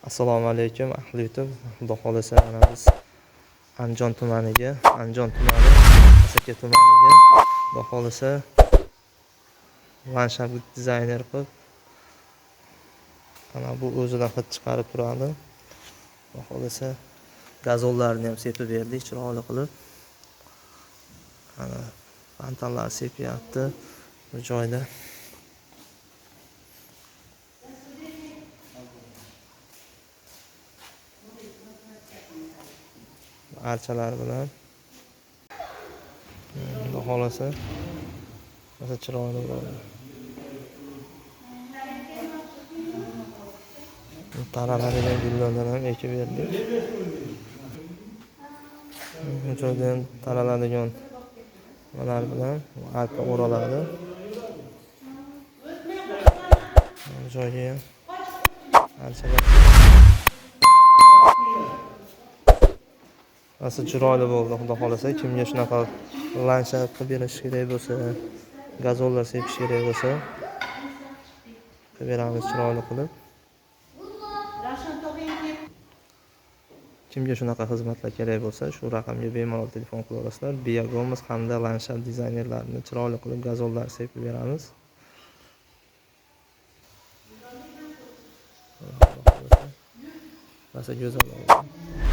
Assalomu alaykum ahli YouTube. Xudo xolasa mana biz Andijon tumani, Asaka tumaniga Xudo xolasa landshaft dizayner qilib mana bu o'zidan hid chiqarib turadi. Xudo xolasa gazollarni ham sepib berdik chiroyli qilib. Mana fontanlar sepyapti bu joyda. Archalar bilan Xudo xolasa nasıl chiroyli bo'ladi. Taraladigan gullardan ham ekib berdik. Bu joyda ham taraladigan nimalar bilan arka o'raladi. Bu joyga ham archalar nasıl chiroyli bo'ldi. Xudo xolasa kimga shunaqa landshaft qilib berish kerak bo'lsa, gazollar sepish kerak bo'lsa, qilib beramiz chiroyli qilib. Kimga shunaqa xizmatlar kerak bo'lsa, shu raqamga bemalol telefon qila olasizlar. Biagomiz hamda landshaft dizaynerlarini chiroyli qilib gazollar sepib beramiz. Nasıl go'zal bo'ldi.